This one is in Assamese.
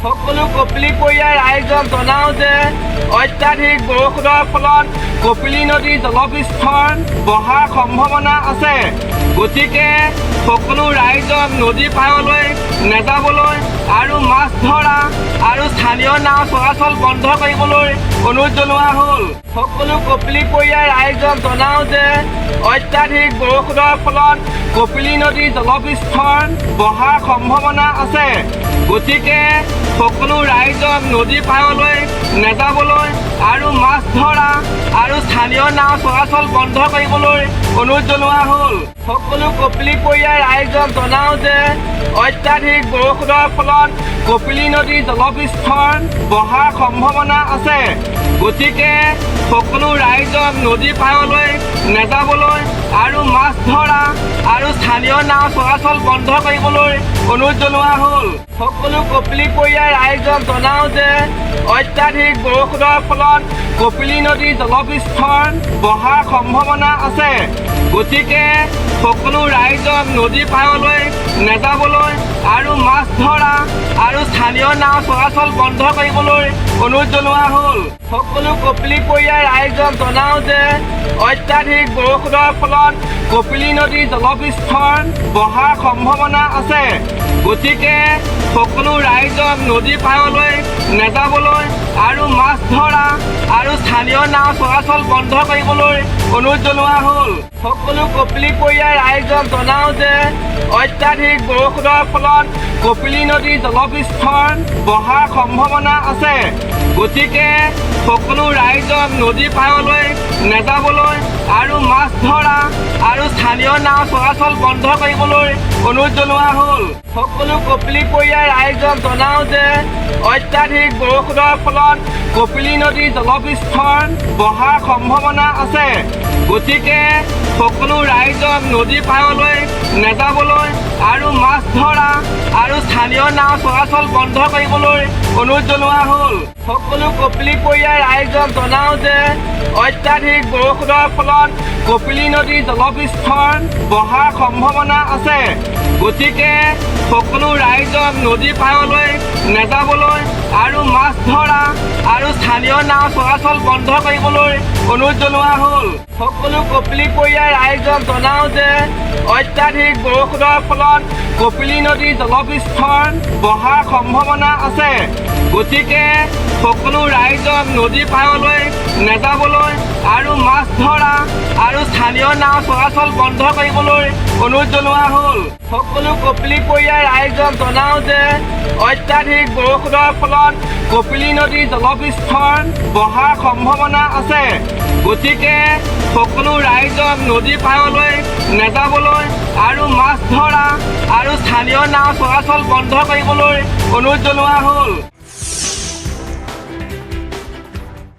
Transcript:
সকলো কপিলী পৰিয়াল ৰাইজক জনাওঁ যে অত্যাধিক বৰষুণৰ ফলত কপিলী নদীৰ জলপৃষ্ঠৰ বঢ়াৰ সম্ভাৱনা আছে। গতিকে সকলো ৰাইজক নদী পাৰলৈ নাযাবলৈ আৰু মাছ ধৰা আৰু স্থানীয় নাও চলাচল বন্ধ কৰিবলৈ অনুৰোধ জনোৱা হ'ল। সকলো কপিলী পৰিয়াল ৰাইজক জনাওঁ যে অত্যাধিক বৰষুণৰ ফলত কপিলী নদীৰ জলপৃষ্ঠৰ বঢ়াৰ সম্ভাৱনা আছে। গতিকে সকলো ৰাইজক নদী পাৰলৈ নাযাবলৈ আৰু মাছ ধৰা আৰু স্থানীয় নাও চলাচল বন্ধ কৰিবলৈ অনুৰোধ জনোৱা হ'ল। সকলো কপিলী পৰিয়াল ৰাইজক জনাওঁ যে অত্যাধিক বৰষুণৰ ফলত কপিলী নদীৰ জলপৃষ্ঠৰ বঢ়াৰ সম্ভাৱনা আছে। গতিকে সকলো ৰাইজক নদী পাৰলৈ নাযাবলৈ আৰু মাছ ধৰা আৰু স্থানীয় নাও চলাচল বন্ধ কৰিবলৈ অনুৰোধ জনোৱা হ'ল। সকলো কপিলী পৰিয়াল ৰাইজক জনাওঁ যে অত্যাধিক বৰষুণৰ ফলত কপিলী নদীৰ জলপৃষ্ঠৰ বঢ়াৰ সম্ভাৱনা আছে। গতিকে সকলো ৰাইজক নদী পাৰলৈ নাযাবলৈ আৰু মাছ ধৰা আৰু স্থানীয় নাও চলাচল বন্ধ কৰিবলৈ অনুৰোধ জনোৱা হ'ল। সকলো কপিলী পৰিয়াল ৰাইজক জনাওঁ যে অত্যাধিক বৰষুণৰ ফলত কপিলী নদীৰ জলপৃষ্ঠৰ বঢ়াৰ সম্ভাৱনা আছে। গতিকে সকলো ৰাইজক নদী পাৰলৈ নাযাবলৈ আৰু মাছ ধৰা আৰু স্থানীয় নাও চলাচল বন্ধ কৰিবলৈ অনুৰোধ জনোৱা হ'ল। সকলো কপিলী পৰিয়াল ৰাইজক জনাওঁ যে অত্যাধিক বৰষুণৰ ফলত কপিলী নদীৰ জলপৃষ্ঠৰ বঢ়াৰ সম্ভাৱনা আছে। গতিকে সকলো ৰাইজক নদী পাৰলৈ নাযাবলৈ আৰু মাছ ধৰা আৰু স্থানীয় নাও চলাচল বন্ধ কৰিবলৈ অনুৰোধ জনোৱা হ'ল। সকলো কপিলী পৰিয়াল ৰাইজক জনাওঁ যে অত্যাধিক বৰষুণৰ ফলত কপিলী নদীৰ জলপৃষ্ঠৰ বঢ়াৰ সম্ভাৱনা আছে। গতিকে সকলো ৰাইজক নদী পাৰলৈ নাযাবলৈ আৰু মাছ ধৰা আৰু স্থানীয় নাও চলাচল বন্ধ কৰিবলৈ অনুৰোধ জনোৱা হ'ল। সকলো কপিলী পৰিয়াল ৰাইজক জনাওঁ যে অত্যাধিক বৰষুণৰ ফলত কপিলী নদীৰ জলপৃষ্ঠৰ বঢ়াৰ সম্ভাৱনা আছে। গতিকে সকলো ৰাইজক নদী পাৰলৈ নাযাবলৈ আৰু মাছ ধৰা আৰু স্থানীয় নাও চলাচল বন্ধ কৰিবলৈ অনুৰোধ জনোৱা হ'ল। সকলো কপিলী পৰিয়াল ৰাইজক জনাওঁ যে অত্যাধিক বৰষুণৰ ফলত কপিলী নদীৰ জলপৃষ্ঠৰ বঢ়াৰ সম্ভাৱনা আছে। গতিকে সকলো ৰাইজক নদী পাৰলৈ নাযাবলৈ আৰু মাছ ধৰা আৰু স্থানীয় নাও চলাচল বন্ধ কৰিবলৈ অনুৰোধ জনোৱা হ'ল। সকলো কপিলী পৰিয়াল ৰাইজক জনাওঁ যে অত্যাধিক বৰষুণৰ ফলত কপিলী নদীৰ জলপৃষ্ঠৰ বঢ়াৰ সম্ভাৱনা আছে। গতিকে সকলো ৰাইজক নদী পাৰলৈ নাযাবলৈ আৰু মাছ ধৰা আৰু স্থানীয় নাও চলাচল বন্ধ কৰিবলৈ অনুৰোধ জনোৱা হ'ল।